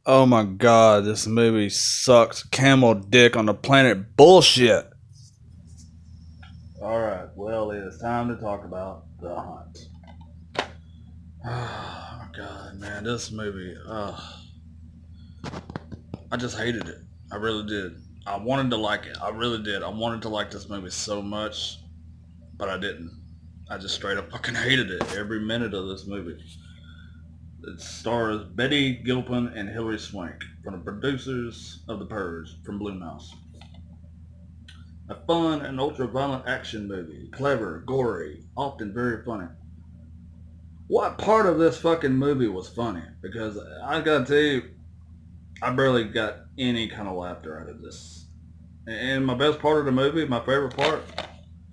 Oh my god, this movie sucks camel dick on the planet bullshit. Alright, well, it is time to talk about The Hunt. Oh my god, man, this movie, I just hated it. I really did. I wanted to like it. I really did. I wanted to like this movie so much, but I didn't. I just straight up fucking hated it. Every minute of this movie. It stars Betty Gilpin and Hilary Swank from the producers of The Purge from Blumhouse. A fun and ultra-violent action movie. Clever, gory, often very funny. What part of this fucking movie was funny? Because I gotta tell you, I barely got any kind of laughter out of this. And my best part of the movie, my favorite part,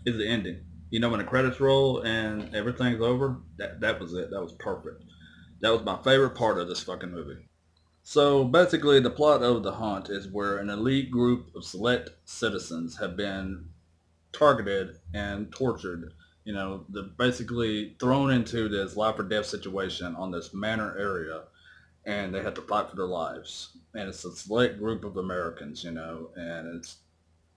is the ending. You know, when the credits roll and everything's over, that was it. That was perfect. That was my favorite part of this fucking movie. So basically, the plot of The Hunt is where an elite group of select citizens have been targeted and tortured. You know, they're basically thrown into this life or death situation on this manor area, and they have to fight for their lives. And it's a select group of Americans, you know, and it's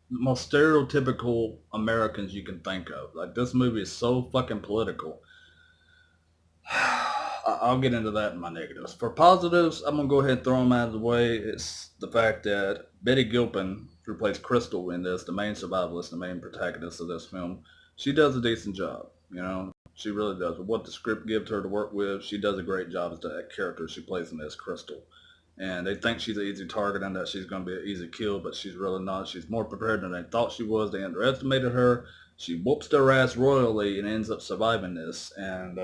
the most stereotypical Americans you can think of. Like, this movie is so fucking political. I'll get into that in my negatives. For positives, I'm gonna go ahead and throw them out of the way. It's the fact that Betty Gilpin, who plays Crystal in this, the main survivalist, the main protagonist of this film, she does a decent job. You know, she really does. With what the script gives her to work with, she does a great job as that character she plays in this, Crystal. And they think she's an easy target and that she's going to be an easy kill, but she's really not. She's more prepared than they thought she was. They underestimated her. She whoops their ass royally and ends up surviving this. And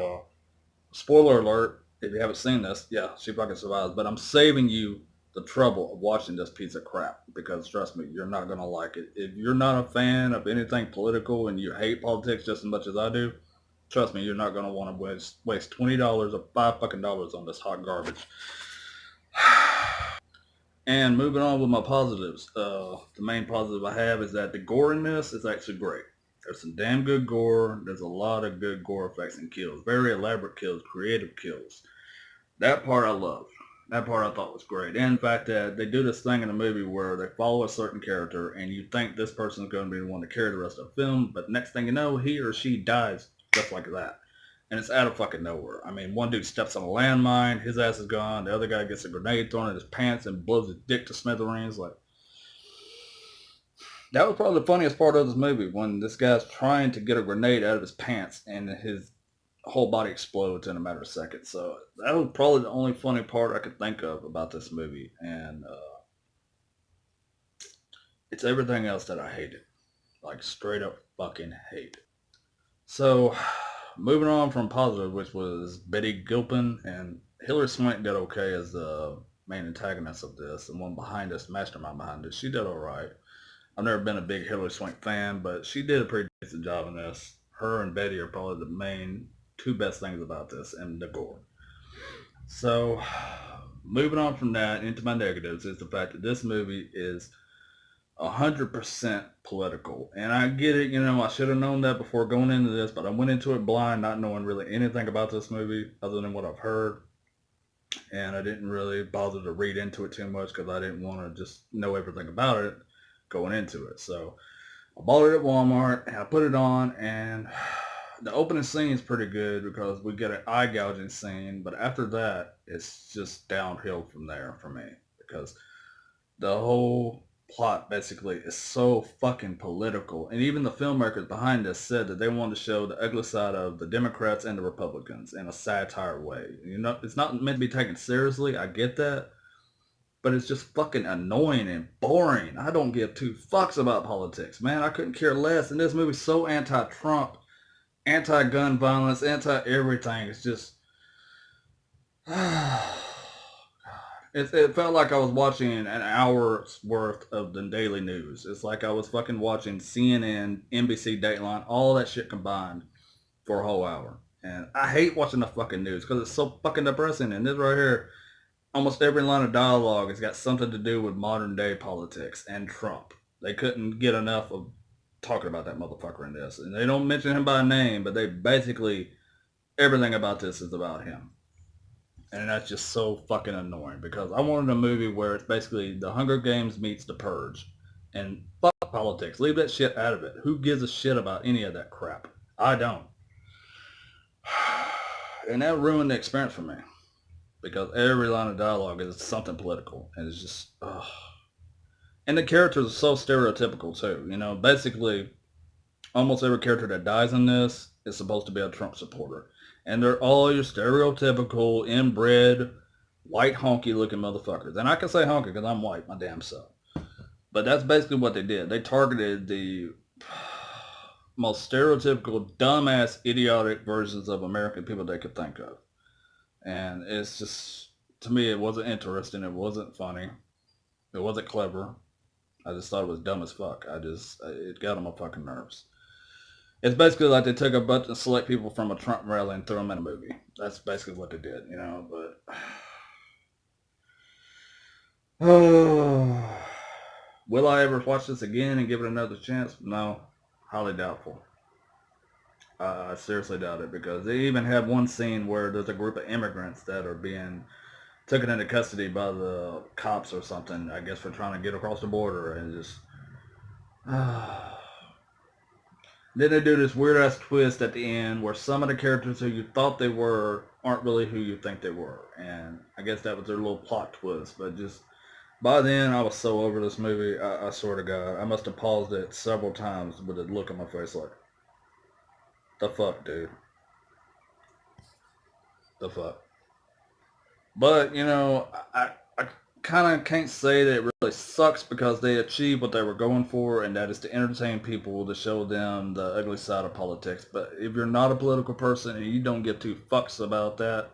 spoiler alert, if you haven't seen this, yeah, she fucking survives. But I'm saving you the trouble of watching this piece of crap because trust me, you're not gonna like it. If you're not a fan of anything political and you hate politics just as much as I do, trust me, you're not gonna want to waste $20 or $5 on this hot garbage. And moving on with my positives, the main positive I have is that the gore in this is actually great. There's some damn good gore. There's a lot of good gore effects and kills. Very elaborate kills, creative kills. That part I loved. That part I thought was great. And in fact, they do this thing in the movie where they follow a certain character and you think this person's going to be the one to carry the rest of the film, but next thing you know, he or she dies just like that. And it's out of fucking nowhere. I mean, one dude steps on a landmine, his ass is gone. The other guy gets a grenade thrown in his pants and blows his dick to smithereens. Like, that was probably the funniest part of this movie when this guy's trying to get a grenade out of his pants and his whole body explodes in a matter of seconds. So that was probably the only funny part I could think of about this movie. And it's everything else that I hated. Like, straight up fucking hate. So, moving on from positive, which was Betty Gilpin and Hilary Swank did okay as the main antagonist of this, the one behind this, mastermind behind this. She did alright. I've never been a big Hilary Swank fan, but she did a pretty decent job in this. Her and Betty are probably the main two best things about this, and the gore. So, moving on from that into my negatives is the fact that this movie is 100% political. And I get it, you know, I should have known that before going into this, but I went into it blind, not knowing really anything about this movie other than what I've heard. And I didn't really bother to read into it too much because I didn't want to just know everything about it going into it. So I bought it at Walmart and I put it on, and the opening scene is pretty good because we get an eye gouging scene, but after that it's just downhill from there for me because the whole plot basically is so fucking political. And even the filmmakers behind this said that they wanted to show the ugly side of the Democrats and the Republicans in a satire way. You know, it's not meant to be taken seriously, I get that, but it's just fucking annoying and boring. I don't give two fucks about politics, man. I couldn't care less. And this movie's so anti-Trump, anti-gun violence, anti-everything. It's just... It felt like I was watching an hour's worth of the daily news. It's like I was fucking watching CNN, NBC, Dateline, all that shit combined for a whole hour. And I hate watching the fucking news because it's so fucking depressing. And this right here, almost every line of dialogue has got something to do with modern day politics and Trump. They couldn't get enough of talking about that motherfucker in this. And they don't mention him by name, but they basically, everything about this is about him. And that's just so fucking annoying because I wanted a movie where it's basically the Hunger Games meets the Purge. And fuck politics. Leave that shit out of it. Who gives a shit about any of that crap? I don't. And that ruined the experience for me because every line of dialogue is something political. And it's just, ugh. And the characters are so stereotypical too. You know, basically, almost every character that dies in this is supposed to be a Trump supporter. And they're all your stereotypical, inbred, white honky looking motherfuckers. And I can say honky because I'm white, my damn self. But that's basically what they did. They targeted the most stereotypical, dumbass, idiotic versions of American people they could think of. And it's just, to me, it wasn't interesting. It wasn't funny. It wasn't clever. I just thought it was dumb as fuck. It got on my fucking nerves. It's basically like they took a bunch of select people from a Trump rally and threw them in a movie. That's basically what they did, you know, but... Will I ever watch this again and give it another chance? No. Highly doubtful. I seriously doubt it because they even have one scene where there's a group of immigrants that are being taken into custody by the cops or something, I guess for trying to get across the border and just... Then they do this weird ass twist at the end where some of the characters who you thought they were aren't really who you think they were. And I guess that was their little plot twist. But just by then I was so over this movie, I swear to God. I must have paused it several times with a look on my face like, the fuck, dude. The fuck. But, you know, I kind of can't say that it really sucks because they achieved what they were going for, and that is to entertain people, to show them the ugly side of politics. But if you're not a political person and you don't give two fucks about that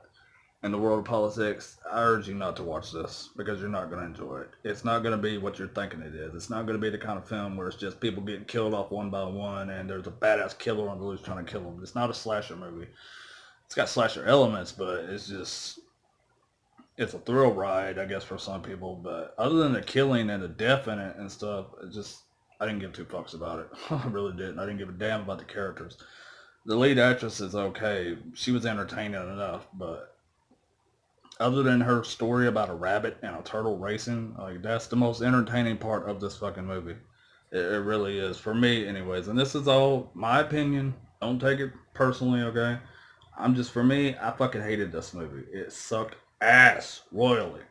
in the world of politics, I urge you not to watch this because you're not going to enjoy it. It's not going to be what you're thinking it is. It's not going to be the kind of film where it's just people getting killed off one by one and there's a badass killer on the loose trying to kill them. It's not a slasher movie. It's got slasher elements, but it's a thrill ride, I guess, for some people. But other than the killing and the death in it and stuff, I didn't give two fucks about it. I really didn't. I didn't give a damn about the characters. The lead actress is okay. She was entertaining enough, but other than her story about a rabbit and a turtle racing, like that's the most entertaining part of this fucking movie. It really is, for me anyways. And this is all my opinion. Don't take it personally, okay? For me, I fucking hated this movie. It sucked ass royally.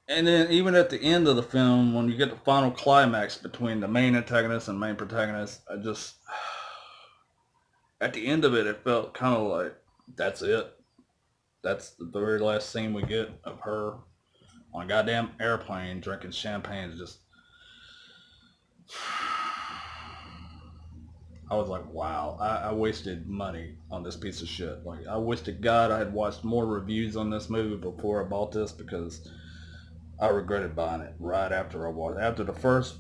And then even at the end of the film, when you get the final climax between the main antagonist and main protagonist, at the end of it, it felt kind of like, that's it. That's the very last scene we get of her on a goddamn airplane drinking champagne. I was like, wow, I wasted money on this piece of shit. Like, I wish to God I had watched more reviews on this movie before I bought this because I regretted buying it right after I watched it. After the first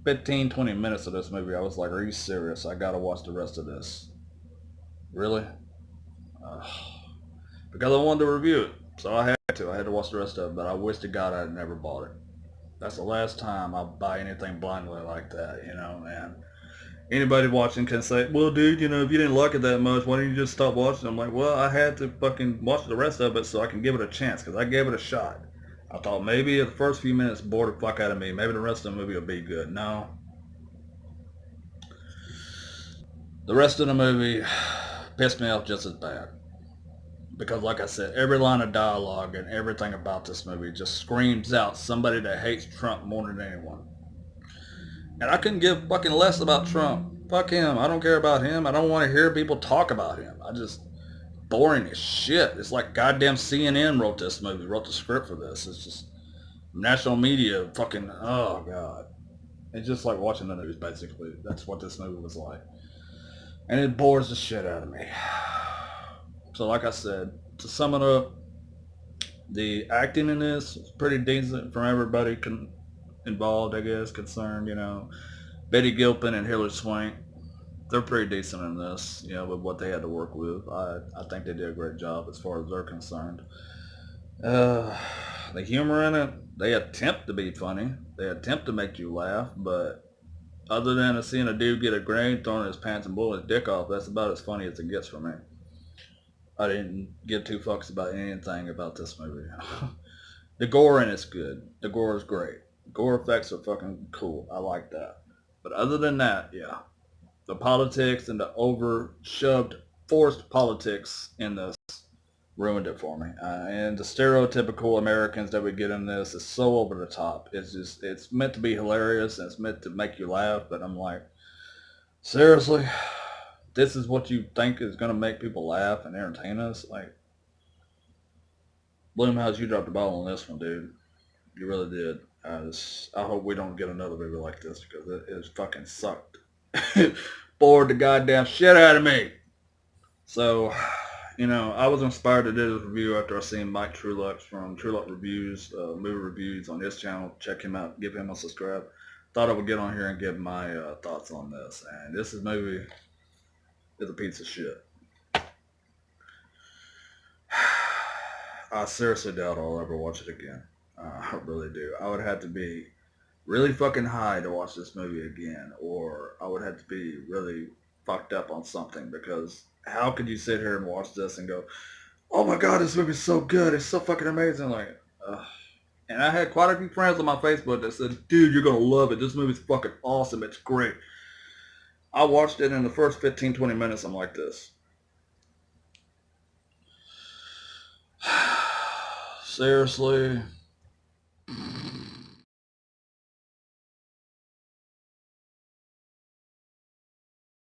15, 20 minutes of this movie, I was like, are you serious? I gotta watch the rest of this. Really? Because I wanted to review it. So I had to. I had to watch the rest of it, but I wish to God I had never bought it. That's the last time I buy anything blindly like that, you know, and anybody watching can say, well, dude, you know, if you didn't like it that much, why didn't you just stop watching? I'm like, well, I had to fucking watch the rest of it so I can give it a chance, because I gave it a shot. I thought maybe the first few minutes bored the fuck out of me. Maybe the rest of the movie will be good. No. The rest of the movie pissed me off just as bad. Because like I said, every line of dialogue and everything about this movie just screams out somebody that hates Trump more than anyone. And I couldn't give fucking less about Trump. Fuck him. I don't care about him. I don't want to hear people talk about him. Boring as shit. It's like goddamn CNN wrote this movie, wrote the script for this. It's just national media fucking, oh God. It's just like watching the news, basically. That's what this movie was like. And it bores the shit out of me. So like I said, to sum it up, the acting in this is pretty decent from everybody involved, I guess, concerned, you know. Betty Gilpin and Hilary Swank, they're pretty decent in this, you know, with what they had to work with. I think they did a great job as far as they're concerned. Uh, the humor in it, they attempt to be funny. They attempt to make you laugh, but other than seeing a dude get a grenade thrown in his pants and blow his dick off, that's about as funny as it gets for me. I didn't give two fucks about anything about this movie. The gore in it's good. The gore is great. Gore effects are fucking cool. I like that. But other than that, yeah, the politics and the over shoved forced politics in this ruined it for me. And the stereotypical Americans that we get in this is so over the top. It's meant to be hilarious and it's meant to make you laugh, but I'm like, seriously, this is what you think is gonna make people laugh and entertain us? Like, Bloomhouse, you dropped the ball on this one, dude. You really did. I hope we don't get another movie like this because it fucking sucked. Bored the goddamn shit out of me. So, I was inspired to do this review after I seen Mike Trulux from Truluck Reviews, movie reviews on his channel. Check him out. Give him a subscribe. Thought I would get on here and give my thoughts on this. And this movie is a piece of shit. I seriously doubt I'll ever watch it again. I really do. I would have to be really fucking high to watch this movie again, or I would have to be really fucked up on something, because how could you sit here and watch this and go, oh my god, this movie's so good, it's so fucking amazing, like, and I had quite a few friends on my Facebook that said, dude, you're gonna love it, this movie's fucking awesome, it's great. I watched it in the first 15-20 minutes, I'm like this. Seriously?